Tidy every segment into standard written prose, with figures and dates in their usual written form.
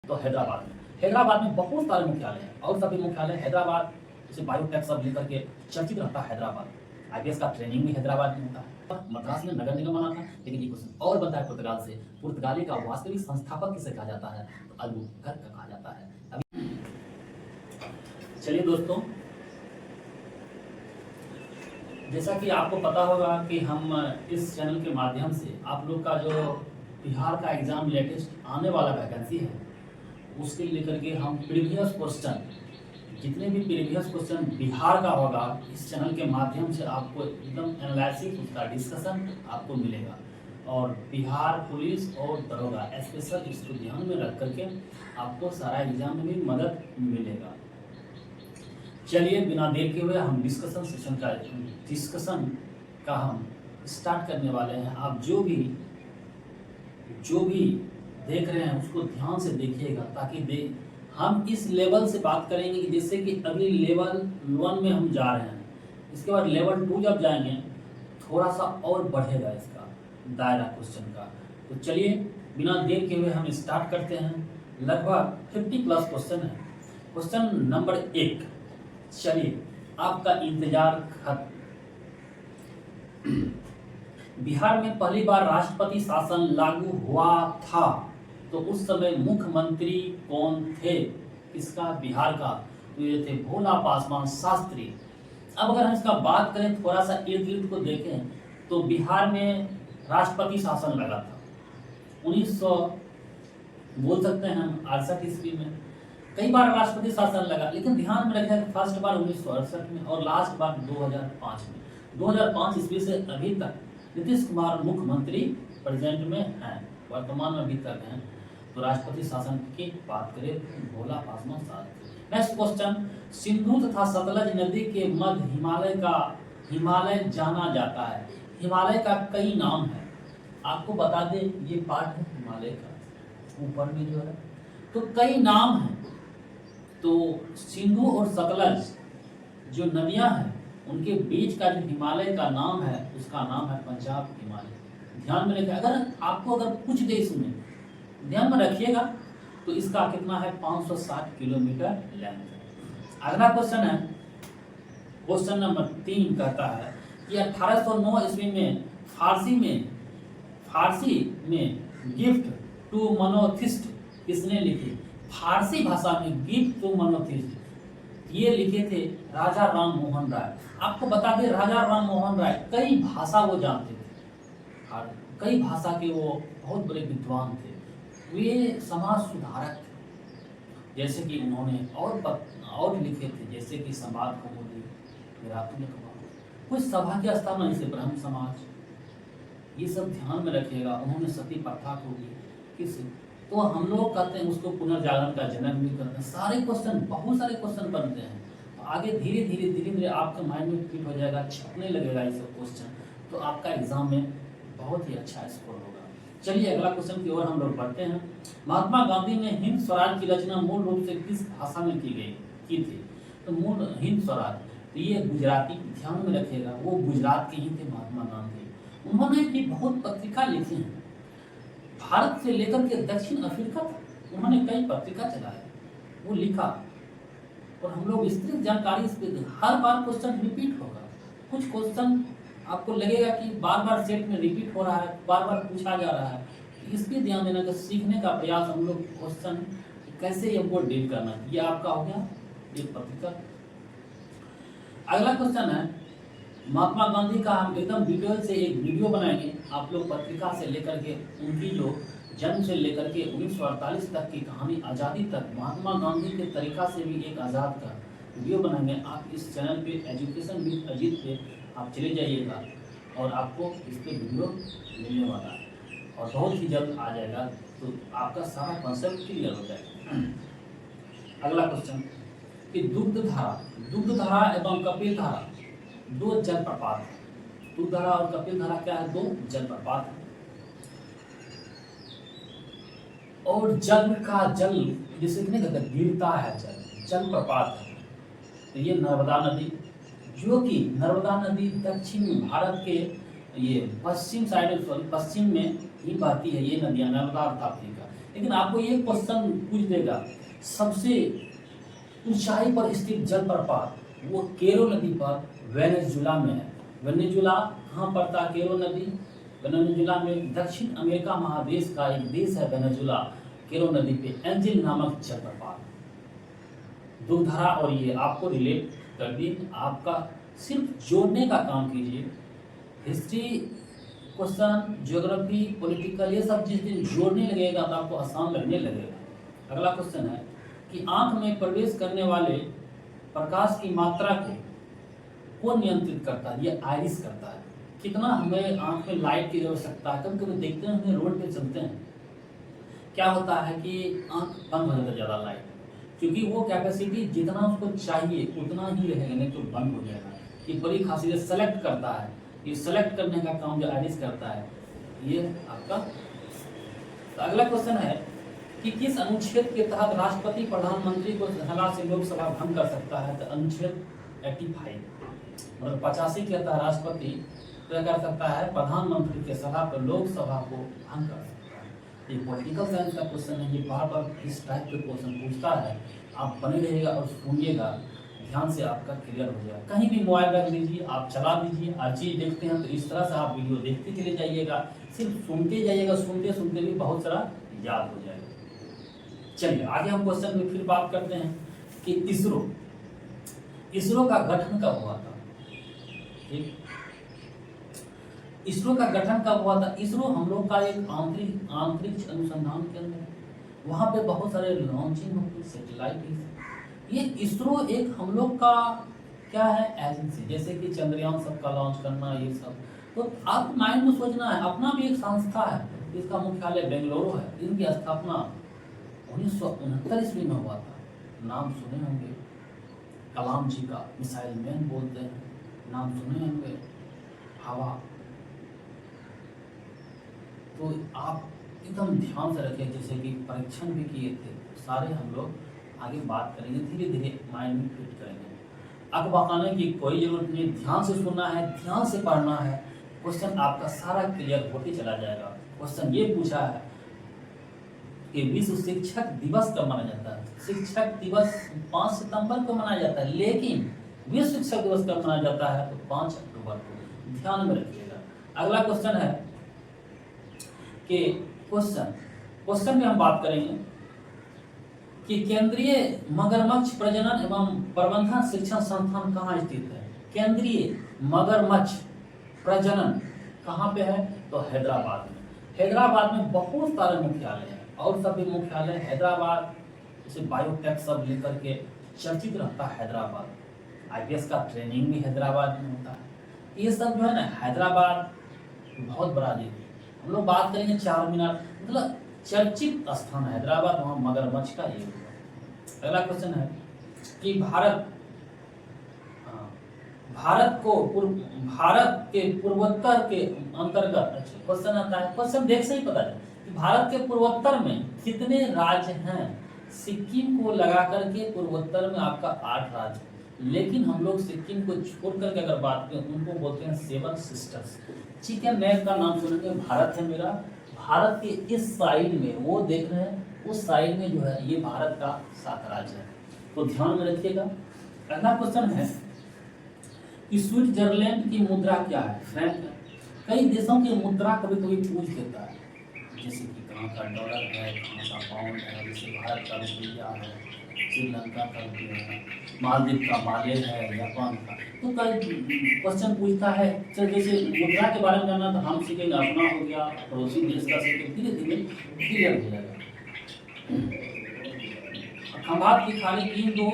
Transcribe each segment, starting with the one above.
तो हैदराबाद में बहुत सारे मुख्यालय हैं और सभी मुख्यालय हैदराबाद, जैसे बायोटेक सब लेकर के चर्चित रहता है हैदराबाद। आईपीएस का ट्रेनिंग भी हैदराबाद में होता है। मद्रास में नगर निगम बना था, लेकिन ये क्वेश्चन और बनता है पुर्तगाल से। पुर्तगाली का वास्तविक संस्थापक किसे कहा जाता है? तो अल्बुकर्क का कहा जाता है। अभी चलिए दोस्तों, जैसा कि आपको पता होगा कि हम इस चैनल के माध्यम से आप लोग का जो बिहार का एग्जाम लेटेस्ट आने वाला वैकेंसी है उसके लेकर के हम प्रीवियस क्वेश्चन, जितने भी प्रीवियस क्वेश्चन बिहार का होगा इस चैनल के माध्यम से आपको एकदम एनालिसिस, उसका डिस्कशन आपको मिलेगा। और बिहार पुलिस और दरोगा स्पेशल इसको ध्यान में रख करके आपको सारा एग्जाम में भी मदद मिलेगा। चलिए बिना देर के हुए हम डिस्कशन का हम स्टार्ट करने वाले हैं। आप जो भी देख रहे हैं उसको ध्यान से देखिएगा, ताकि हम इस लेवल से बात करेंगे कि जैसे कि अभी लेवल 1 में हम जा रहे हैं, इसके बाद लेवल 2 जब जाएंगे थोड़ा सा और बढ़ेगा इसका दायरा क्वेश्चन का। तो चलिए बिना देर के हुए हम स्टार्ट करते हैं। लगभग 50 प्लस क्वेश्चन है। क्वेश्चन नंबर 1, चलिए आपका इंतजार खत्म। बिहार में पहली बार राष्ट्रपति शासन लागू हुआ था तो उस समय मुख्यमंत्री कौन थे? किसका? बिहार का। तो ये थे भोला पासवान शास्त्री। अब अगर हम इसका बात करें, थोड़ा सा इर्द गिर्द को देखें, तो बिहार में राष्ट्रपति शासन लगा था 1900 बोल सकते हैं हम 68 ईस्वी में। कई बार राष्ट्रपति शासन लगा, लेकिन ध्यान में रखें फर्स्ट बार 1968 में और लास्ट बार 2005 में। 2005 ईस्वी से अभी तक नीतीश कुमार मुख्यमंत्री प्रेजेंट में हैं, वर्तमान में अभी तक हैं। तो राष्ट्रपति शासन की बात करें तो भोला पासवान शास्त्री। नेक्स्ट क्वेश्चन, सिंधु तथा सतलज नदी के मध्य हिमालय जाना जाता है। हिमालय का कई नाम है, आपको बता दें ये पार्ट है हिमालय का, ऊपर में जो है तो कई नाम है। तो सिंधु और सतलज जो नदियां हैं उनके बीच का जो हिमालय का नाम है उसका नाम है पंजाब हिमालय। ध्यान में रखिए, अगर पूछ दे इसमें ध्यान में रखिएगा तो इसका कितना है? 560 किलोमीटर लेंथ। अगला क्वेश्चन है, क्वेश्चन नंबर 3 कहता है कि 1809 ईस्वी में फारसी में गिफ्ट टू मोनोथिस्ट किसने लिखी? फारसी भाषा में गिफ्ट टू मोनोथिस्ट ये लिखे थे राजा राम मोहन राय। आपको बता दें राजा राम मोहन राय कई भाषा वो जानते थे और कई भाषा के वो बहुत बड़े विद्वान थे। वे समाज सुधारक थे, जैसे कि उन्होंने और लिखे थे, जैसे कि संवाद कौमुदी, कुछ सभा की स्थापना, जैसे ब्रह्म समाज, ये सब ध्यान में रखिएगा। उन्होंने सती प्रथा को भी किस तो हम लोग कहते हैं उसको पुनर्जागरण का जनक भी करते हैं। सारे क्वेश्चन, बहुत सारे क्वेश्चन बनते हैं। तो आगे धीरे धीरे आपके माइंड में फिट हो जाएगा, छपने लगेगा ये सब क्वेश्चन, तो आपका एग्जाम में बहुत ही अच्छा स्कोर होगा। चलिए अगला क्वेश्चन की ओर हम लोग बढ़ते हैं। महात्मा गांधी ने हिंद स्वराज की रचना मूल रूप से किस भाषा में की थी? तो मूल हिंद स्वराज, तो ये गुजराती, ध्यान में रखिएगा, वो गुजरात के ही थे महात्मा गांधी। उन्होंने भी बहुत पत्रिका लिखी है, भारत से लेकर के दक्षिण अफ्रीका तक उन्होंने कई पत्रिका चलाए, वो लिखा। और हम लोग विस्तृत जानकारी इस पे, हर बार क्वेश्चन रिपीट होगा। कुछ क्वेश्चन आपको लगेगा कि बार बार सेट में रिपीट हो रहा है, बार बार पूछा जा रहा है, इस पर ध्यान देना कि सीखने का प्रयास हम लोग क्वेश्चन कैसे हमको डील करना है। ये आपका हो गया एक पत्रिका। अगला क्वेश्चन है, महात्मा गांधी का हम एकदम डिटेल से एक वीडियो बनाएंगे। आप लोग पत्रिका से लेकर के उनकी जो जन्म से लेकर के 1948 तक की कहानी, आज़ादी तक, महात्मा गांधी के तरीका से भी एक आज़ाद का वीडियो बनाएंगे। आप इस चैनल पे एजुकेशन विद अजीत पे आप चले जाइएगा और आपको इस पर वीडियो मिलने वाला है और बहुत ही जल्द आ जाएगा, तो आपका सारा कॉन्सेप्ट क्लियर हो जाएगा। अगला क्वेश्चन कि दुग्धधारा एवं कपिल धारा दो जलप्रपात है। दुग्धधारा और कपिल धारा क्या है? दो जलप्रपात है। और जल जिसे गिरता है, जलप्रपात है। तो ये नर्मदा नदी, जो कि नर्मदा नदी दक्षिण भारत के ये पश्चिम में ही बहती है। ये नदियां नर्मदा और ताप्ती का लेकिन आपको ये क्वेश्चन पूछ देगा, सबसे ऊंचाई पर स्थित जलप्रपात वो केरो नदी पर वेनेजुला में है। वेनेजुला कहाँ पड़ता है? केरो नदी वेनेजुला में, दक्षिण अमेरिका महादेश का एक देश है वेनेजुला। केरो नदी पे एंजिल नामक जलप्रपात, दुर्धरा और ये आपको रिलेट कर दी। आपका सिर्फ जोड़ने का काम कीजिए। हिस्ट्री क्वेश्चन, ज्योग्राफी, पॉलिटिकल, ये सब जिस दिन जोड़ने लगेगा तो आपको आसान लगने लगेगा। अगला क्वेश्चन है कि आंख में प्रवेश करने वाले प्रकाश की मात्रा को कौन नियंत्रित करता है? ये आइरिस करता है। कितना हमें आंख में लाइट की आवश्यकता है। कभी कभी देखते हैं, हमें रोड पे चलते हैं, क्या होता है कि आंख बंद हो जाता है ज़्यादा लाइट, क्योंकि वो कैपेसिटी जितना उसको चाहिए उतना ही रहेगा, नहीं तो बंद हो जाएगा। ये बड़ी खासियत सेलेक्ट करता है। ये सेलेक्ट करने का काम जो आइरिस करता है, ये आपका। तो अगला क्वेश्चन है कि किस अनुच्छेद के तहत राष्ट्रपति प्रधानमंत्री को सलाह से लोकसभा भंग कर सकता है? तो अनुच्छेद 85 मतलब 85 के तहत राष्ट्रपति क्या कर सकता है? प्रधानमंत्री के सलाह पर लोकसभा को भंग कर सकता है। ये पॉलिटिकल साइंस का क्वेश्चन है, ये बार बार इस टाइप के क्वेश्चन पूछता है। आप बने रहिएगा और सुनिएगा, ध्यान से आपका क्लियर हो जाएगा। कहीं भी मोबाइल रख लीजिए, आप चला दीजिए, हर चीज़ देखते हैं तो इस तरह से आप वीडियो देखते चले जाइएगा, सिर्फ सुनते जाइएगा, सुनते सुनते भी बहुत सारा याद हो जाएगा। चलिए आगे हम क्वेश्चन में फिर बात करते हैं कि इसरो का गठन कब हुआ था? ठीक, इसरो का गठन कब हुआ था? इसरो हम लोग का एक अंतरिक्ष अनुसंधान केंद्र है। वहाँ पे बहुत सारे लॉन्चिंग होती है, सैटेलाइट। ये इसरो एक हम लोग का क्या है? एजेंसी, जैसे कि चंद्रयान सबका लॉन्च करना, ये सब। तो आप माइंड में सोचना है, अपना भी एक संस्था है, इसका मुख्यालय बेंगलुरु है। इनकी स्थापना 1969 ईस्वी में हुआ था। नाम सुने होंगे, कलाम जी का मिसाइल मैन बोलते हैं, नाम सुने होंगे, हवा। तो आप एकदम ध्यान से रखें, जैसे कि परीक्षण भी किए थे सारे, हम लोग आगे बात करेंगे, धीरे धीरे माइंड में फिट करेंगे। अकबकाने की कोई जरूरत नहीं, ध्यान से सुनना है, ध्यान से पढ़ना है, क्वेश्चन आपका सारा क्लियर होते चला जाएगा। क्वेश्चन ये पूछा है कि विश्व शिक्षक दिवस कब मनाया जाता है? शिक्षक दिवस 5 सितंबर को मनाया जाता है, लेकिन विश्व शिक्षक दिवस कब मनाया जाता है? तो 5 अक्टूबर को, ध्यान में रखिएगा। अगला क्वेश्चन है कि क्वेश्चन में हम बात करेंगे कि केंद्रीय मगरमच्छ प्रजनन एवं प्रबंधन शिक्षण संस्थान कहाँ स्थित है? केंद्रीय मगरमच्छ प्रजनन कहाँ पे है? तो हैदराबाद में। हैदराबाद में बहुत सारे मुख्यालय हैं, और सभी मुख्यालय हैदराबाद, जैसे बायोटेक सब लेकर के चर्चित रहता है हैदराबाद। IPS का ट्रेनिंग भी हैदराबाद में होता है। ये सब जो है ना, हैदराबाद बहुत बड़ा जगह है। हम लोग बात करेंगे चार मीनार, मतलब चर्चित स्थान हैदराबाद, वहाँ मगरमच्छ का ये होगा। अगला क्वेश्चन है कि भारत के पूर्वोत्तर के अंतर्गत, अच्छा क्वेश्चन आता है, क्वेश्चन देख से ही पता है कि भारत के पूर्वोत्तर में कितने राज्य हैं? सिक्किम को लगा करके पूर्वोत्तर में आपका 8 राज्य, लेकिन हम लोग सिक्किम को छोड़ करके अगर बात करें उनको बोलते हैं 7 सिस्टर्स। ठीक है, मैप का नाम सुनेंगे, भारत है मेरा, भारत के इस साइड में वो देख रहे हैं, उस साइड में जो है ये भारत का 7 राज्य है, तो ध्यान में रखिएगा। अगला क्वेश्चन है कि स्विट्जरलैंड की मुद्रा क्या है? फ्रैंक है। कई देशों की मुद्रा कभी कभी पूछ देता है, जैसे कि कहाँ का डॉलर है, कहाँ का पाउंड है, जैसे भारत का रुपया है, श्रीलंका का रुपया है, मालदीव का माले है, जापान का। तो कई क्वेश्चन पूछता है, तो जैसे मुद्रा के बारे में जानना तो हम सीखेंगे, अपना हो गया, पड़ोसी देश का सीखेंगे, धीरे धीरे क्लियर हो जाएगा। खंभात की खाड़ी इन दो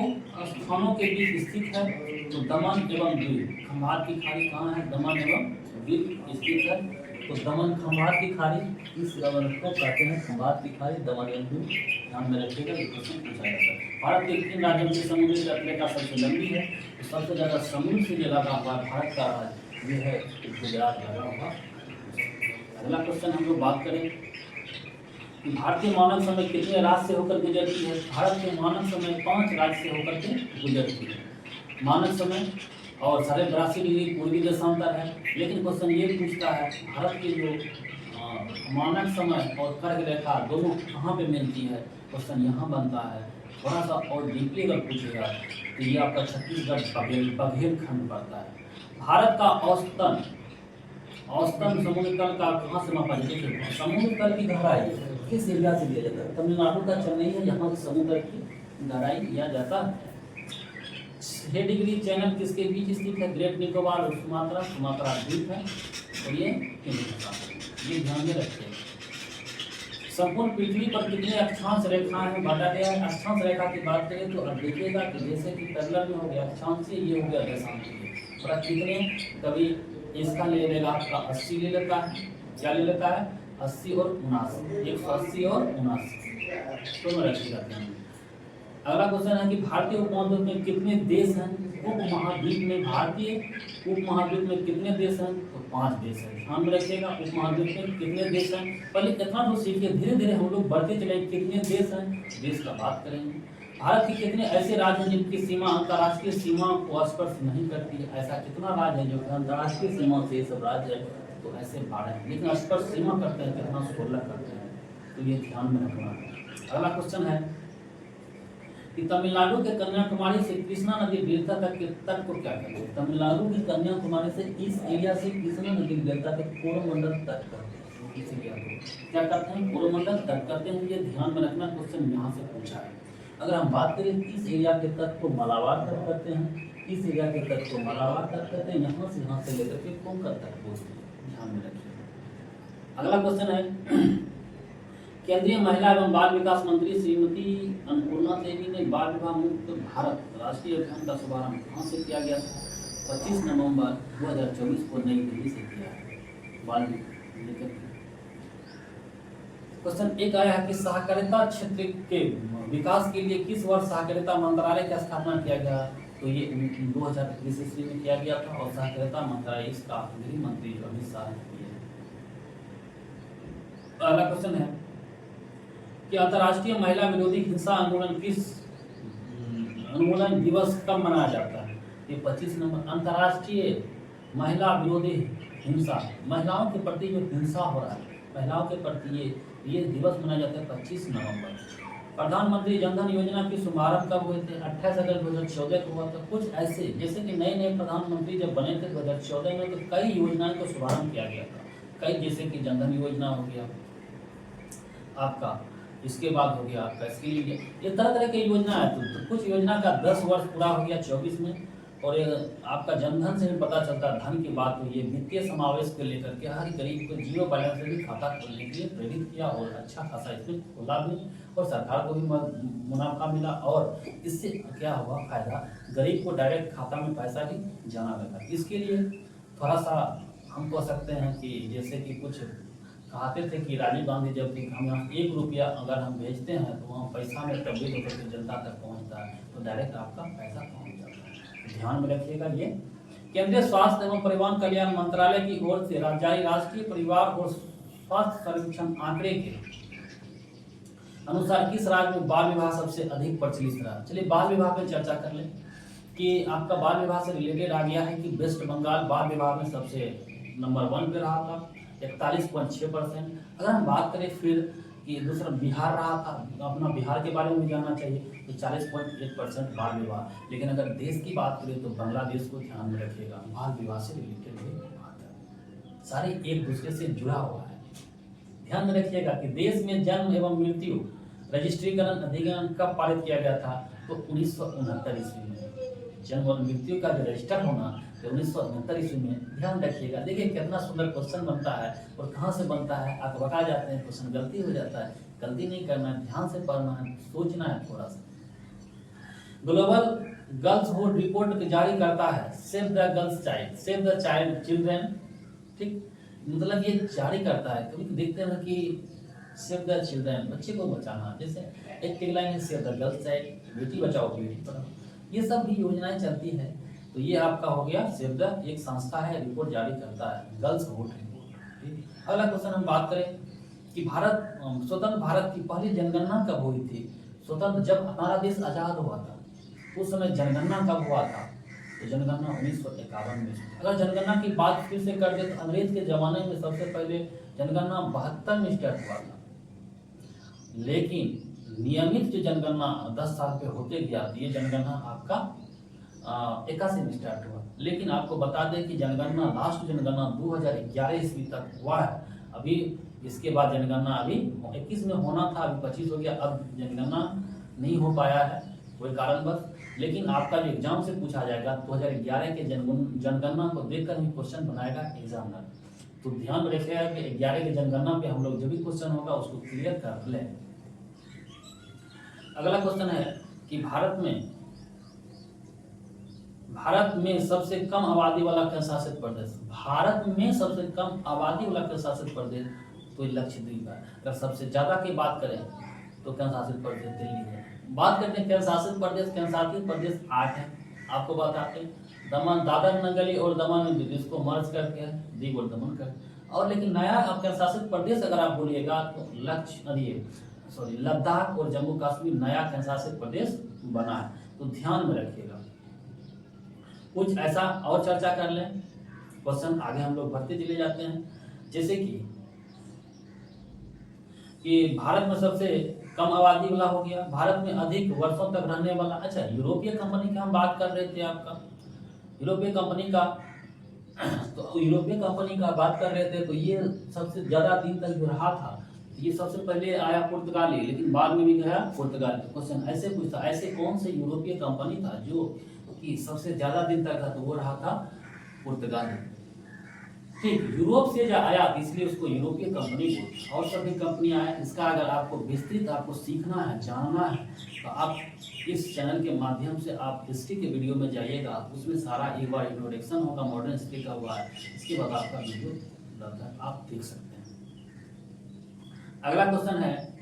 स्थानों के बीच स्थित है, तो दमन एवं दीव। खंभात की खाड़ी कहाँ है? दमन एवं दीव स्थित है, तो दमन खंभात की खाड़ी, इस को कहते हैं खंभात की खाड़ी, दमन एवं दीव, ध्यान में रखिएगा, ये क्वेश्चन पूछा जाता है। भारत के 3 राज्यों की समुद्री तटरेखा सबसे लंबी है, तो सबसे ज़्यादा समुद्र से लगा हुआ भारत का राज्य ये है गुजरात लगा हुआ। अगला क्वेश्चन हम लोग बात करें कि भारतीय मानव समय कितने राज्य से होकर गुजरती है? भारत के मानव समय 5 राज्य से होकर के गुजरती है। मानव समय और 82.5 डिग्री पूर्वी देशांतर है, लेकिन क्वेश्चन ये पूछता है भारत के जो मानक समय और कर्क रेखा दोनों कहाँ पे मिलती है, क्वेश्चन यहाँ बनता है। थोड़ा सा और डीपली अगर पूछेगा तो ये आपका छत्तीसगढ़ बघेल खंड पड़ता है। भारत का औसतन समुद्र तल का कहाँ से मापा जाता है? समुद्र तल की गहराई किस एरिया से लिया जाता है? तमिलनाडु का चेन्नई है, यहाँ से समुद्र की गहराई लिया जाता है। 6 डिग्री चैनल किसके बीच स्थित है? ग्रेट निकोबार और सुमात्रा द्वीप है, और ये ध्यान में रखिए। संपूर्ण पृथ्वी पर कितने अक्षांश रेखाएं हैं बता गया है। अक्षांश रेखा की बात करें तो अब देखिएगा कि जैसे कि पैरेलल में हो गया अक्षांश से, ये हो गया दशांश। और कितने, कभी इसका ले लेगा आपका 80 ले लेता है, क्या ले लेता है 80 और 79, 180 और 79 दोनों रखिएगा ध्यान में। अगला क्वेश्चन है कि भारतीय उपमहाद्वीप में कितने देश हैं? उपमहाद्वीप में भारतीय उपमहाद्वीप में कितने देश हैं? तो 5 देश हैं। ध्यान में रखिएगा उपमहाद्वीप में कितने देश हैं। पहले इतना तो सीखिए, धीरे धीरे हम लोग बढ़ते चलेंगे। कितने देश हैं, देश का बात करेंगे। भारत के कितने ऐसे राज्य हैं जिनकी सीमा अंतर्राष्ट्रीय सीमा को स्पर्श नहीं करती है? ऐसा कितना राज्य है जो अंतर्राष्ट्रीय सीमा से सब राज्य है? तो ऐसे 12, लेकिन स्पर्श सीमा करते हैं कितना? 16 करते हैं। तो ये ध्यान में रखना है। अगला क्वेश्चन है कि तमिलनाडु के कन्याकुमारी से कृष्णा नदी डेल्टा तक के तट को क्या कहते हैं? तमिलनाडु की कन्याकुमारी से इस एरिया से कृष्णा नदी डेल्टा तक कोरोमंडल तट करते हैं। इसे क्या करते हैं? कोरोमंडल तट करते हैं। ये ध्यान में रखना, क्वेश्चन यहाँ से पूछा है। अगर हम बात करें इस एरिया के तट को मलाबार तट करते हैं, इस एरिया के तट को मलाबार तट करते हैं, यहाँ से लेकर के कोंकण तक बोलते हैं। ध्यान में रखिए। अगला क्वेश्चन है केंद्रीय महिला एवं बाल विकास मंत्री श्रीमती अन्नपूर्णा देवी ने बाल विवाह मुक्त भारत राष्ट्रीय अभियान का शुभारंभ कहाँ से किया गया था? 25 नवंबर 2024 को नई दिल्ली से किया है। बाल लेकर क्वेश्चन एक आया है कि सहकारिता क्षेत्र के विकास के लिए किस वर्ष सहकारिता मंत्रालय की स्थापना किया गया? तो ये 2021 ईस्वी में किया गया था। और सहकारिता मंत्रालय इसका गृह मंत्री जो अमित शाह ने किया है। अगला क्वेश्चन है कि अंतर्राष्ट्रीय महिला विरोधी हिंसा उन्मूलन दिवस कब मनाया जाता है? ये 25 नवंबर। अंतर्राष्ट्रीय महिला विरोधी हिंसा, महिलाओं के प्रति जो हिंसा हो रहा है, महिलाओं के प्रति ये दिवस मनाया जाता है 25 नवंबर। प्रधानमंत्री जनधन योजना की शुभारंभ कब हुए थे? 28 अगस्त 2014 को हुआ था। कुछ ऐसे जैसे कि नए नए प्रधानमंत्री जब बने थे 2014 में, तो कई योजनाओं को शुभारंभ किया गया था। कई, जैसे कि जनधन योजना हो गया आपका, इसके बाद हो गया आपका स्किल, ये तरह तरह की योजना है। तो कुछ योजना का 10 वर्ष पूरा हो गया 24 में। और आपका जनधन से भी पता चलता है धन की बात हुई है। वित्तीय समावेश को लेकर के हर गरीब को जीरो बैलेंस से भी खाता खोलने के लिए प्रेरित किया, और अच्छा खासा इसमें खोला भी, और सरकार को भी मुनाफा मिला। और इससे क्या हुआ फायदा, गरीब को डायरेक्ट खाता में पैसा भी जाना लगा। इसके लिए थोड़ा सा हम कह सकते हैं कि जैसे कि कुछ कहते थे कि राजीव गांधी जब भी हम यहाँ 1 रुपया अगर हम भेजते हैं तो वहाँ पैसा में तब्दील होकर के जनता तक पहुँचता है, तो डायरेक्ट आपका पैसा पहुँच जाता है। ध्यान में रखिएगा। ये केंद्रीय स्वास्थ्य एवं परिवार कल्याण मंत्रालय की ओर से जारी राष्ट्रीय परिवार और स्वास्थ्य सर्वेक्षण आंकड़े के अनुसार किस राज्य में बाल विवाह सबसे अधिक प्रचलित रहा? चलिए बाल विवाह पे चर्चा कर लें कि आपका बाल विवाह से रिलेटेड आ गया है कि वेस्ट बंगाल बाल विवाह में सबसे नंबर 1 पे रहा था, 41.6%। अगर हम बात करें फिर कि दूसरा बिहार रहा था, अपना बिहार के बारे में जानना चाहिए, तो 40.1% बाल विवाह। लेकिन अगर देश की बात करें तो बांग्लादेश को ध्यान में रखिएगा, बाल विवाह से रिलेटेड हुई बात है, सारे एक दूसरे से जुड़ा हुआ है। ध्यान में रखिएगा कि देश में जन्म एवं मृत्यु रजिस्ट्रीकरण अधिनियम कब पारित किया गया था? तो 1969 ईस्वी में। जन्म और मृत्यु का जो रजिस्टर होना 1969 ईस्वी में। ध्यान रखिएगा। देखिए कितना सुंदर क्वेश्चन बनता है और कहाँ से बनता है, अकबका जाते हैं, क्वेश्चन गलती हो जाता है। गलती नहीं करना है, ध्यान से पढ़ना है, सोचना है थोड़ा सा। ग्लोबल गर्ल्सहुड रिपोर्ट जारी करता है save the girls child, save the child children, ठीक, मतलब ये जारी करता है। कभी देखते हैं कि सेव द चिल्ड्रेन, बच्चे को बचाना, जैसे एक टैगलाइन है save the girls child, Beti Bachao Beti Padhao, ये सब भी योजनाएं चलती है। तो ये आपका हो गया सेव द, एक संस्था है, रिपोर्ट जारी करता है गर्ल्सहुड रिपोर्ट। अगला क्वेश्चन हम बात करें कि भारत स्वतंत्र भारत की पहली जनगणना कब हुई थी? स्वतंत्र जब हमारा देश आजाद हुआ था उस समय जनगणना कब हुआ था? तो जनगणना 1951 में। अगर जनगणना की बात फिर से कर दे तो अंग्रेज के जमाने में सबसे पहले जनगणना 72 में स्टार्ट हुआ था, लेकिन नियमित जो जनगणना 10 साल पे होते गया, ये जनगणना आपका 81 में स्टार्ट हुआ। लेकिन आपको बता दें कि जनगणना लास्ट जनगणना 2011 ईस्वी तक हुआ है। अभी इसके बाद जनगणना अभी 21 में होना था, अभी 25 हो गया, अब जनगणना नहीं हो पाया है कोई कारणवश। लेकिन आपका जो एग्जाम से पूछा जाएगा 2011 के जनगणना को देखकर ही क्वेश्चन बनाएगा एग्जामिनर। तो ध्यान रखिएगा कि 11 के जनगणना पे हम लोग जो भी क्वेश्चन होगा उसको क्लियर कर लें। अगला क्वेश्चन है कि भारत में सबसे कम आबादी वाला केंद्र शासित प्रदेश, भारत में सबसे कम आबादी वाला केंद्र शासित प्रदेश तो लक्षद्वीप है। अगर सबसे ज्यादा की बात करें तो केंद्र शासित प्रदेश दिल्ली है। बात करते हैं केंद्र शासित प्रदेश 8 है। आपको बताते हैं दमन, दादर नगर और दमन इसको मर्ज करके दीव और दमन कर। और लेकिन नया केंद्र शासित प्रदेश अगर आप बोलिएगा तो लद्दाख और जम्मू कश्मीर नया केंद्र शासित प्रदेश बना है, तो ध्यान में रखिएगा। कुछ ऐसा और चर्चा कर लें, क्वेश्चन आगे हम लोग बढ़ते चले जाते हैं। जैसे कि भारत में सबसे कम आबादी वाला हो गया, भारत में अधिक वर्षों तक रहने वाला। अच्छा, यूरोपीय कंपनी की हम बात कर रहे थे, आपका यूरोपीय कंपनी का बात कर रहे थे, तो ये सबसे ज्यादा दिन तक जो रहा था, ये सबसे पहले आया पुर्तगाली, लेकिन बाद में भी गया पुर्तगाली। क्वेश्चन ऐसे पूछता, ऐसे कौन से यूरोपीय कंपनी था जो कि सबसे ज्यादा दिन तक था, तो वो रहा था पुर्तगाली। ठीक, यूरोप से जो आया इसलिए उसको यूरोपीय कंपनी बोलते। और सभी कंपनियां आए, इसका अगर आपको विस्तृत आपको सीखना है, जानना है, तो आप इस चैनल के माध्यम से आप हिस्ट्री के वीडियो में जाइएगा, उसमें सारा एक बार इंट्रोडक्शन होगा, मॉडर्न हिस्ट्री का हुआ है, इसके बाद आपका वीडियो लगभग आप देख सकते हैं। अगला क्वेश्चन है,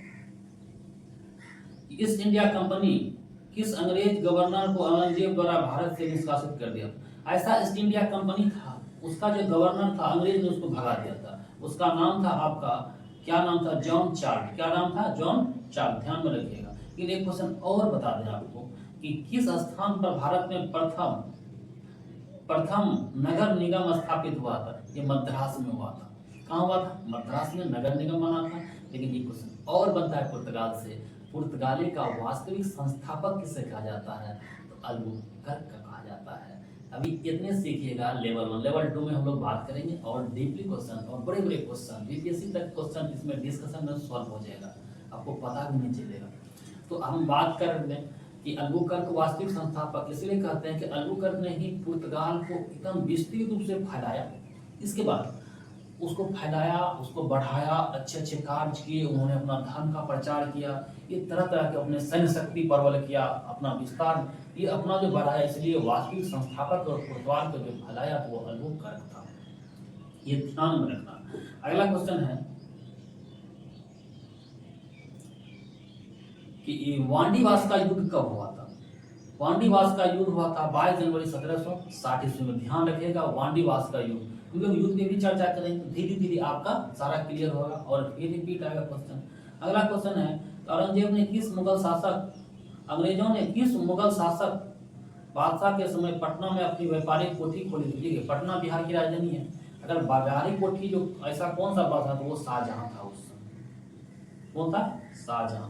ईस्ट इंडिया कंपनी किस अंग्रेज गवर्नर को औरंगजेब द्वारा भारत से निष्कासित कर दिया? ऐसा ईस्ट इंडिया कंपनी था, उसका जो गवर्नर था अंग्रेज ने उसको भगा दिया था। उसका नाम था आपका, क्या नाम था? John Charles. क्या नाम था? John Charles. ध्यान में रखिएगा। फिर एक क्वेश्चन और बता दें आपको कि किस स्थान पर भारत में प्रथम नगर निगम स्थापित हुआ था? ये मद्रास में हुआ था। कहाँ हुआ था? मद्रास में नगर निगम बना था। लेकिन ये क्वेश्चन और बनता है पुर्तगाल से, पुर्तगाली का वास्तविक संस्थापक किसे कहा जाता है? तो अल्बुकर्क का कहा जाता है। अभी इतने सीखिएगा, लेवल 1। लेवल 2 में हम लोग बात करेंगे और डीपली क्वेश्चन और बड़े बड़े क्वेश्चन, बीपीएससी तक क्वेश्चन इसमें डिस्कशन में सॉल्व हो जाएगा, आपको पता भी नहीं चलेगा। तो हम बात कर लें कि अल्बुकर्क वास्तविक संस्थापक इसलिए कहते हैं कि अल्बुकर्क ने ही पुर्तगाल को एकदम विस्तृत रूप से फैलाया। इसके बाद उसको फैलाया, उसको बढ़ाया, अच्छे अच्छे कार्य किए, उन्होंने अपना धर्म का प्रचार किया, ये तरह तरह के अपने सैन्य शक्ति प्रबल किया, अपना विस्तार ये अपना जो बढ़ाया, इसलिए वास्तविक संस्थापक और पुर्तगाल को जो फैलाया तो वो अल्बुकर्क था। ये ध्यान में रखना। अगला क्वेश्चन है कि वांडीवास का युद्ध कब हुआ था? वांडीवास का युद्ध हुआ था 22 जनवरी 1760 ईस्वी में। ध्यान रखिएगा, वांडीवास का युद्ध। हम लोग युद्ध की भी चर्चा करेंगे, धीरे धीरे आपका सारा क्लियर होगा और फिर रिपीट आएगा क्वेश्चन। अगला क्वेश्चन है, औरंगजेब ने किस मुगल शासक, अंग्रेजों ने किस मुगल शासक बादशाह के समय पटना में अपनी व्यापारिक कोठी खोली थी? पटना बिहार की राजधानी है। अगर व्यापारिक कोठी जो ऐसा कौन सा बादशाह था? वो शाहजहां था उस समय। कौन था? शाहजहां।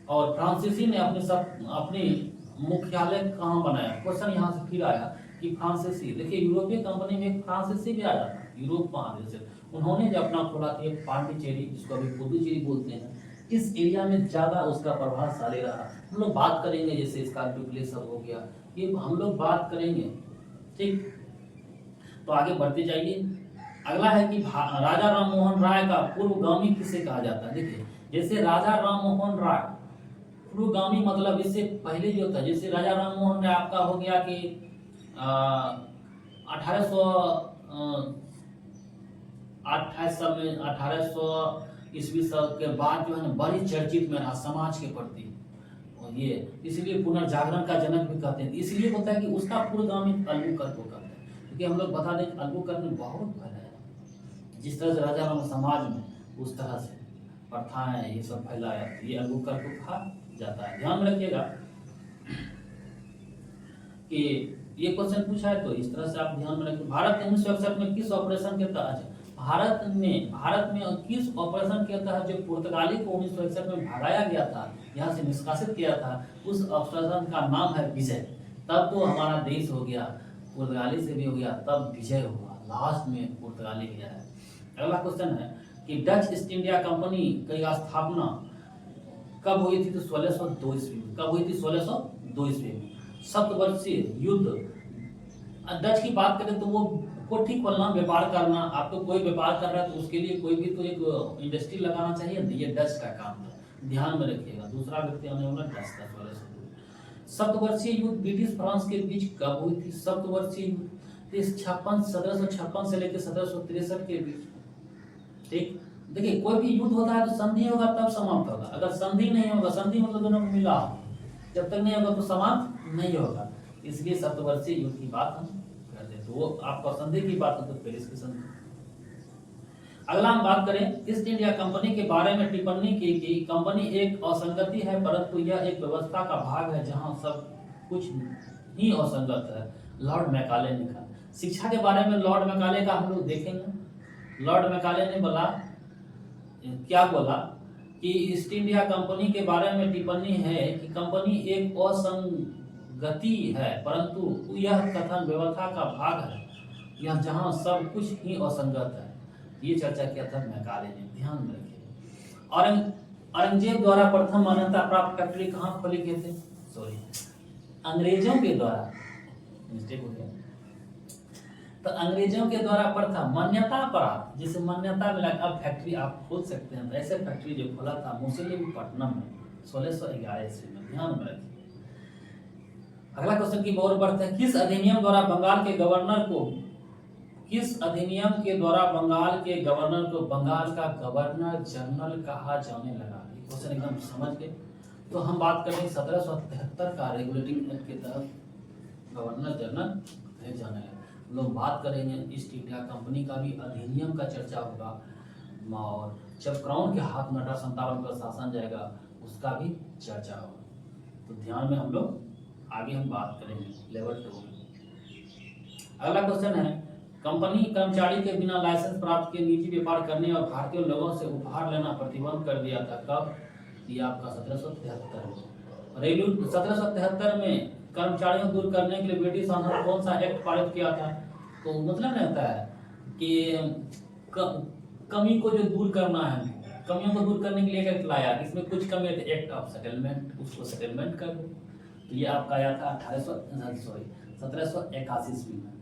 और फ्रांसीसी ने अपनी मुख्यालय कहाँ बनाया? क्वेश्चन यहाँ से फिर आया कि फ्रांसीसी, देखिए यूरोपीय कंपनी में एक फ्रांसीसी भी आया था, यूरोप महादेश से। उन्होंने जो अपना खोला था पांडिचेरी, जिसको अभी पुडुचेरी बोलते हैं, इस एरिया में ज्यादा उसका प्रभावशाली रहा। हम लोग बात करेंगे, जैसे इसका ड्यूप्लेसर हो गया, ये हम लोग बात करेंगे। ठीक, तो आगे बढ़ते जाइए। अगला है कि राजा राम मोहन राय का पूर्वगामी किसे कहा जाता है? देखिए, जैसे राजा राम मोहन राय पूर्वगामी मतलब इससे पहले जो था, जैसे राजा राम मोहन राय आपका हो गया कि 1800 ईस्वी के बाद जो है ना बड़ी चर्चित में रहा समाज के प्रति, और ये इसलिए पुनर्जागरण का जनक भी कहते हैं। इसलिए होता है कि उसका पूर्वगामी अल्बुकर्क को कहते हैं, क्योंकि हम लोग बता दें अल्बुकर्क ने बहुत फैलाया, जिस तरह से राजा राम समाज में उस तरह से प्रथाएं ये सब फैलाया, ये अल्बुकर्क को कहा जाता है। ध्यान रखिएगा कि ये क्वेश्चन पूछा है तो इस तरह से आप ध्यान में रखिए। भारत 1961 में किस ऑपरेशन के तहत, भारत में किस ऑपरेशन के तहत जो पुर्तगाली को 1961 में भगाया गया था, यहाँ से निष्कासित किया था, उस ऑपरेशन का नाम है विजय। तब तो हमारा देश हो गया, पुर्तगाली से भी हो गया, तब विजय हुआ, लास्ट में पुर्तगाली गया है। अगला क्वेश्चन है कि डच ईस्ट इंडिया कंपनी की स्थापना कब हुई थी? तो 1602 ईस्वी में। कब हुई थी? 1602 ईस्वी में। सप्तवर्षीय युद्ध, डच की बात करें तो वो को ठीक बोलना, व्यापार करना, आपको कोई व्यापार कर रहा है तो उसके लिए कोई भी तो एक इंडस्ट्री लगाना चाहिए, ये डच का काम था, ध्यान में रखिएगा। दूसरा व्यक्ति आने वाला डच का 1602। सप्तवर्षीय युद्ध ब्रिटिश फ्रांस के बीच कब हुई थी? सप्तवर्षीय युद्ध 1756 से लेकर 1763 के बीच। ठीक, देखिए कोई भी युद्ध होता है तो संधि होगा तब समाप्त होगा, अगर संधि नहीं होगा, संधि मतलब दोनों को मिला, जब तक नहीं होगा तो समाप्त नहीं होगा, इसलिए सप्तवर्षीय युद्ध की बात हम करते हैं। तो वो आपका संधि की बात है तो पेरिस की संधि। अगला हम बात करें ईस्ट इंडिया कंपनी के बारे में टिप्पणी की कि कंपनी एक असंगति है, परंतु यह एक व्यवस्था का भाग है जहां सब कुछ ही असंगत है, लॉर्ड मैकाले ने कहा। शिक्षा के बारे में लॉर्ड मैकाले का हम लोग देखेंगे। लॉर्ड मैकाले ने बोला, क्या बोला कि ईस्ट इंडिया कंपनी के बारे में टिप्पणी है कि कंपनी एक असंगति है, परंतु यह कथन व्यवस्था का भाग है, यह जहां सब कुछ ही असंगत है। ये चर्चा किया था मैकाले ने, ध्यान में रखिए। औरंगजेब द्वारा प्रथम मान्यता प्राप्त फैक्ट्री कहाँ खोली गई थी? सॉरी, अंग्रेजों के द्वारा, मिस्टेक हो गया। तो अंग्रेजों के द्वारा प्रथम मान्यता प्राप्त, जिसे मान्यता मिला, अब फैक्ट्री आप खोल सकते हैं, तो ऐसे फैक्ट्री जो खोला था मुसलिमपट्टनम में 1611 ईस्वी में, ध्यान में रखिए। अगला क्वेश्चन की ओर बढ़ते हैं। किस अधिनियम द्वारा बंगाल के गवर्नर को बंगाल का गवर्नर जनरल कहा जाने लगा? ये क्वेश्चन एकदम समझ गए। तो हम बात करें 1773 का रेगुलेटिंग एक्ट के तहत गवर्नर जनरल कहे जाने लगा। लोग बात करेंगे ईस्ट इंडिया कंपनी का भी अधिनियम का चर्चा होगा, और जब क्राउन के हाथ में 1857 का शासन जाएगा उसका भी चर्चा होगा। तो ध्यान में हम लोग आगे हम बात करेंगे लेवल 2 में। अगला क्वेश्चन है, कंपनी कर्मचारी के बिना लाइसेंस प्राप्त किए निजी व्यापार करने और भारतीय लोगों से उपहार लेना प्रतिबंध कर दिया था। कब? ये आपका 1773 में। रेलवे 1773 में कर्मचारियों दूर करने के लिए ब्रिटिश शासन कौन सा एक्ट पारित किया था? तो मतलब नहीं होता है कि कमी को जो दूर करना है, कमियों को दूर करने के लिए एक्ट लाया, इसमें कुछ कमी है, एक्ट ऑफ सेटलमेंट, उसको सेटलमेंट कर दो। तो ये आपका आया था 1781 ईस्वी में।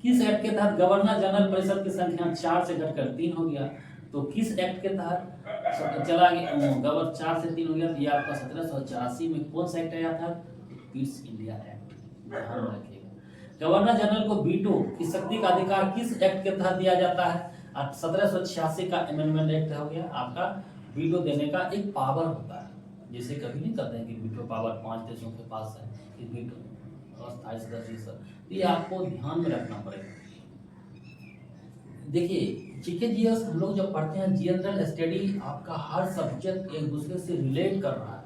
किस एक्ट के तहत गवर्नर जनरल परिषद की संख्या 4 से घटकर 3 हो गया? तो किस एक्ट के तहत चला गया? गवर्नर 4 से 3 हो गया। तो ये आपका 1784 में कौन सा एक्ट आया था? ईस्ट इंडिया एक्ट, ध्यान रखिएगा। गवर्नर जनरल को वीटो की शक्ति का अधिकार किस एक्ट के तहत दिया जाता है? 1786 का अमेंडमेंट एक्ट हो गया आपका, वीटो देने का एक पावर होता है, जिसे कभी नहीं कहते हैं कि वीटो पावर 5 देशों के पास है, कि वीटो अस्थायी सदस्य, ये आपको ध्यान में रखना पड़ेगा। देखिए जीके जीएस हम लोग जब पढ़ते हैं, जनरल स्टडी आपका हर सब्जेक्ट एक दूसरे से रिलेट कर रहा है,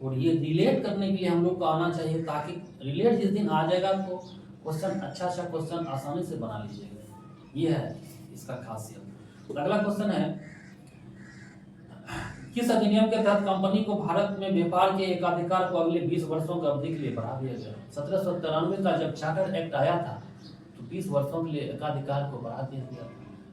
और ये रिलेट करने के लिए हम लोग को आना चाहिए, ताकि रिलेट जिस दिन आ जाएगा तो क्वेश्चन अच्छा क्वेश्चन आसानी से बना लीजिएगा। ये है इसका खासियत। अगला क्वेश्चन है, किस अधिनियम के तहत कंपनी को भारत में व्यापार के एकाधिकार को अगले 20 वर्षों की अवधि के लिए बढ़ा दिया गया? 1793 का जब चार्टर एक्ट आया था तो 20 वर्षों के लिए एकाधिकार को बढ़ा दिया गया।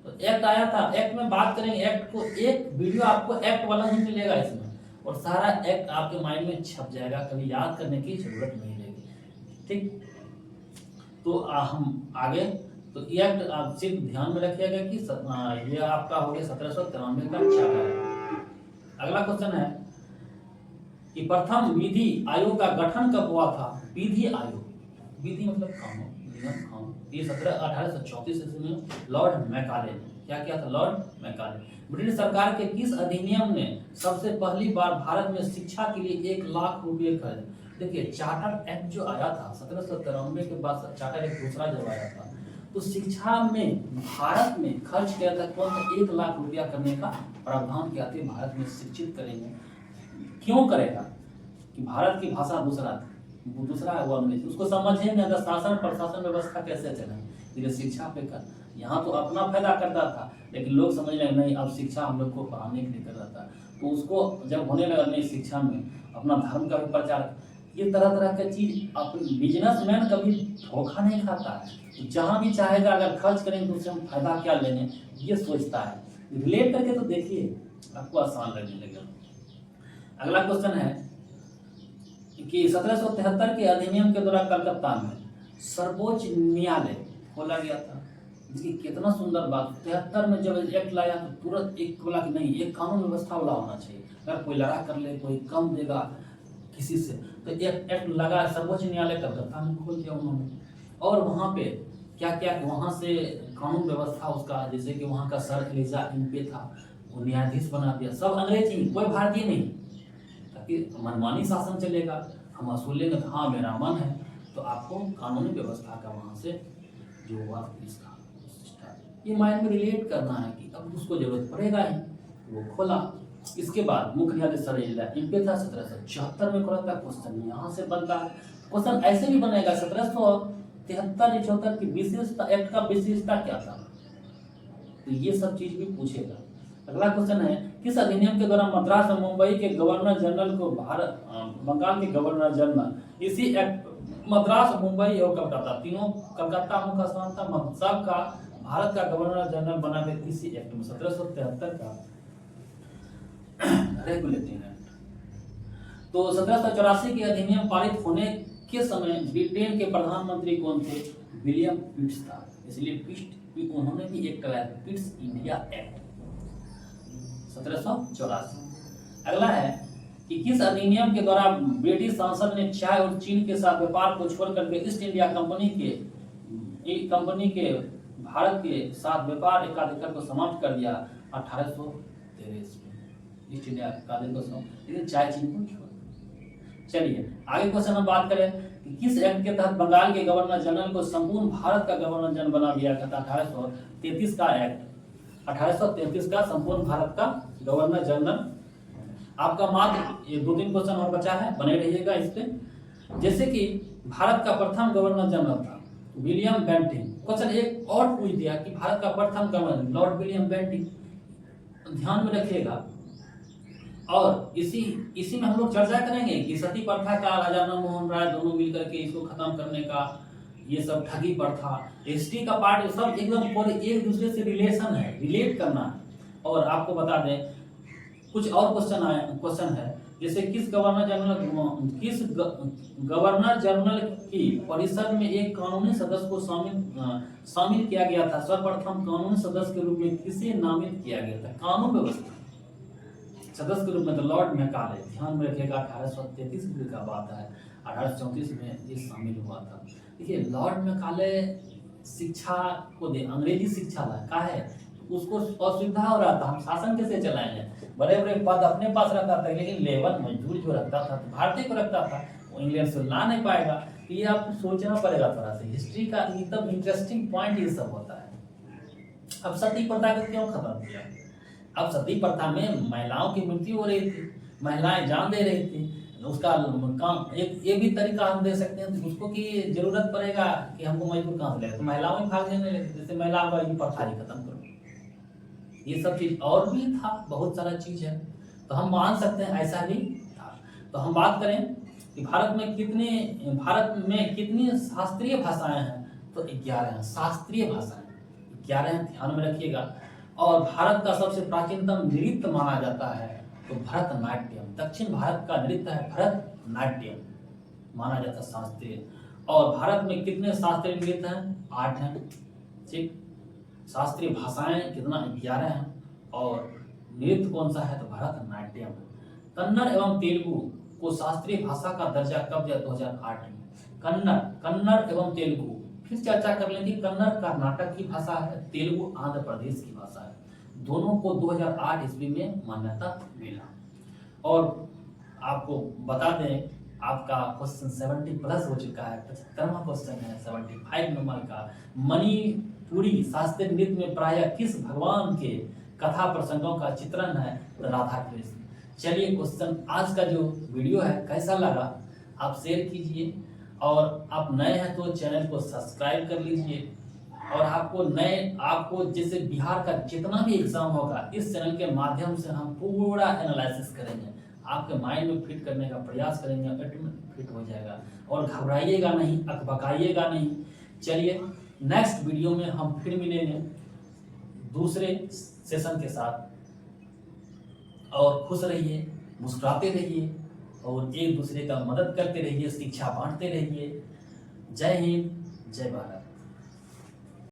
तो एक्ट आया था, एक्ट में बात करेंगे, एक्ट को एक वीडियो आपको एक्ट वाला ही मिलेगा इसमें, और सारा एक्ट आपके माइंड में छप जाएगा, कभी याद करने की जरूरत नहीं रहेगी। ठीक, तो हम आगे, तो एक्ट आप सिर्फ ध्यान में रखिएगा कि ये आपका हो गया 1793 का चार्टर। अगला क्वेश्चन है कि प्रथम विधि आयोग का गठन कब हुआ था? विधि आयोग, विधि मतलब कानून, नियम कानून, ये 1834 ईस्वी में लॉर्ड मैकाले ने क्या किया था? Lord Macaulay. ब्रिटिश सरकार के किस अधिनियम ने सबसे पहली बार भारत में शिक्षा के लिए 1 लाख रुपए खर्च? देखिए चार्टर एक्ट जो आया था 1793 के बाद, चार्टर एक्ट दूसरा जब आया था, तो शिक्षा में भारत में खर्च किया था कौन? 1 लाख रुपया करने का प्रावधान किया था। भारत में शिक्षित करेंगे, क्यों करेगा? कि भारत की भाषा दूसरा है, वो अंग्रेजी, उसको समझेंगे अगर शासन प्रशासन व्यवस्था कैसे चलेंगे, शिक्षा पे कर यहाँ तो अपना फायदा करता था, लेकिन लोग समझ रहे नहीं अब शिक्षा हम लोग को पढ़ाने के लिए कर रहा था, तो उसको जब होने लगा नहीं शिक्षा में अपना धर्म का भी प्रचार, ये तरह तरह का चीज। अपने बिजनेसमैन कभी धोखा नहीं खाता है, जहाँ भी चाहेगा अगर खर्च करेंगे तो उससे हम फायदा क्या लेंगे ये सोचता है। रिलेट करके तो देखिए आपको आसान लगने लगेगा। अगला क्वेश्चन है कि 1773 के अधिनियम के द्वारा कलकत्ता में सर्वोच्च न्यायालय खोला गया था। इसकी कितना सुंदर बात, 73 में जब एक्ट लाया तो तुरंत एक बोला कि नहीं एक कानून व्यवस्था वाला होना चाहिए, अगर कोई लड़ा कर ले कोई कम देगा किसी से तो एक एक्ट लगा, सर्वोच्च न्यायालय कलकत्ता में खोल दिया उन्होंने। और वहाँ पे क्या क्या वहाँ से कानून व्यवस्था उसका, जैसे कि वहाँ का सर एलिजा इनपे था, वो न्यायाधीश बना दिया, सब अंग्रेजी कोई भारतीय नहीं, ताकि मनमानी शासन चलेगा, हम असूलेंगे तो हाँ मेरा मन है, तो आपको कानूनी व्यवस्था का वहाँ से जो हुआ इसका ये माइंड में रिलेट करना है कि अब उसको जरूरत पड़ेगा ही, वो खोला। इसके बाद मुख्य न्यायाधीश सर एलिजा इनपे था, 1774 में खोला था। क्वेश्चन यहाँ से बनता है, क्वेश्चन ऐसे भी बनेगा 1773-74 की विशेषता, एक्ट का विशेषता क्या था, तो ये सब चीज भी पूछेगा। अगला क्वेश्चन है किस अधिनियम के द्वारा मद्रास और मुंबई के गवर्नर जनरल को भारत बंगाल के गवर्नर जनरल इसी एक्ट, मद्रास मुंबई और कलकत्ता तीनों, कलकत्ता मुख्य स्थान था, सब का भारत का गवर्नर जनरल बना के इसी एक्ट में 1773 का रेगुलेटिंग एक्ट। तो 1784 के अधिनियम पारित होने के समय ब्रिटेन के प्रधानमंत्री कौन थे, विलियम पिट्स था, इसलिए पिट्स उन्होंने भी एक कराया था, पिट्स इंडिया एक्ट 1784। अगला है कि किस अधिनियम के द्वारा ब्रिटिश संसद ने चाय और चीन के साथ व्यापार को छोड़ करके ईस्ट इंडिया कंपनी के भारत के साथ व्यापार एकाधिकार को समाप्त कर दिया 1823 में, ईस्ट इंडिया एकाधिकार को समाप्त, लेकिन चाय चीन को छोड़। चलिए आगे क्वेश्चन हम बात करें कि किस एक्ट के तहत बंगाल के गवर्नर जनरल को संपूर्ण भारत का गवर्नर जनरल बना दिया गया था, 1833 का एक्ट, 1833 का संपूर्ण भारत का गवर्नर जनरल। आपका मात्र ये 2-3 क्वेश्चन और बचा है, बने रहिएगा इस पे। जैसे कि भारत का प्रथम गवर्नर जनरल था विलियम बेंटिंग, क्वेश्चन एक और पूछ दिया कि भारत का प्रथम गवर्नर लॉर्ड विलियम बेंटिंग, ध्यान में रखिएगा। और इसी में हम लोग चर्चा करेंगे कि सती प्रथा का राजा राम मोहन राय दोनों मिलकर के इसको खत्म करने का, ये सब ठगी प्रथा, हिस्ट्री का पार्ट सब एकदम पूरे एक दूसरे से रिलेशन है, रिलेट करना है। और आपको बता दें कुछ और क्वेश्चन है, जैसे किस गवर्नर जनरल की परिषद में एक कानूनी सदस्य को शामिल किया गया था, सर्वप्रथम कानूनी सदस्य के रूप में किसे नामित किया गया था, कानून व्यवस्था सदस्य के रूप में, तो लॉर्ड मैकाले, ध्यान में रखिएगा 1833 का बात है, 1834 में ये शामिल हुआ था। देखिए लॉर्ड मैकाले शिक्षा को दे, अंग्रेजी शिक्षा का है, उसको असुविधा हो रहा था, हम शासन कैसे चलाएंगे, बड़े बड़े पद अपने पास रखता था, लेकिन लेबर मजदूर जो रखता था तो भारतीय को रखता था, वो इंग्लैंड से ला नहीं पाएगा। तो ये आपको सोचना पड़ेगा थोड़ा सा, हिस्ट्री का एकदम इंटरेस्टिंग पॉइंट ये सब होता है। अब सती प्रथा को क्यों खत्म किया, अब सती प्रथा में महिलाओं की मृत्यु हो रही थी, महिलाएं जान दे रही थी, उसका काम एक ये भी तरीका हम दे सकते हैं, उसको कि जरूरत पड़ेगा कि हमको मजबूर कहाँ से ले, तो महिलाओं में भाग लेने लगे, जैसे महिलाओं का ये प्रथा ही खत्म करो, ये सब चीज और भी था, बहुत सारा चीज है, तो हम मान सकते हैं ऐसा भी था। तो हम बात करें कि भारत में कितनी शास्त्रीय भाषाएं हैं, तो 11 हैं शास्त्रीय भाषाएं, 11 हैं, ध्यान में रखिएगा। और भारत का सबसे प्राचीनतम नृत्य माना जाता है तो भरतनाट्यम, दक्षिण भारत का नृत्य है भरतनाट्यम माना जाता है शास्त्रीय। और भारत में कितने शास्त्रीय नृत्य हैं, 8 हैं, ठीक। शास्त्रीय भाषाएं कितना, 11 हैं, और नृत्य कौन सा है, तो भरतनाट्यम। कन्नड़ एवं तेलुगु को शास्त्रीय भाषा का दर्जा कब दिया, 2008 में। कन्नड़ एवं तेलुगु फिर चर्चा कर लेंगे, कन्नड़ कर्नाटक की भाषा है, तेलुगु आंध्र प्रदेश की भाषा है, दोनों को 2008 ईस्वी में मान्यता मिला। और आपको बता दें आपका क्वेश्चन 70 प्लस हो चुका है, 75वां क्वेश्चन है 75 नंबर का। मणिपुरी शास्त्रीय नृत्य में प्रायः किस भगवान के कथा प्रसंगों का चित्रण है, तो राधा कृष्ण। चलिए क्वेश्चन आज का जो वीडियो है कैसा लगा आप शेयर कीजिए, और आप नए हैं तो चैनल को सब्सक्राइब कर लीजिए, और आपको जैसे बिहार का जितना भी एग्जाम होगा इस चैनल के माध्यम से हम पूरा एनालिसिस करेंगे, आपके माइंड में फिट करने का प्रयास करेंगे, ऑटोमेटिक फिट हो जाएगा। और घबराइएगा नहीं, अकबकाइएगा नहीं। चलिए नेक्स्ट वीडियो में हम फिर मिलेंगे दूसरे सेशन के साथ। और खुश रहिए, मुस्कुराते रहिए और एक दूसरे का मदद करते रहिए, शिक्षा बांटते रहिए। जय हिंद, जय भारत।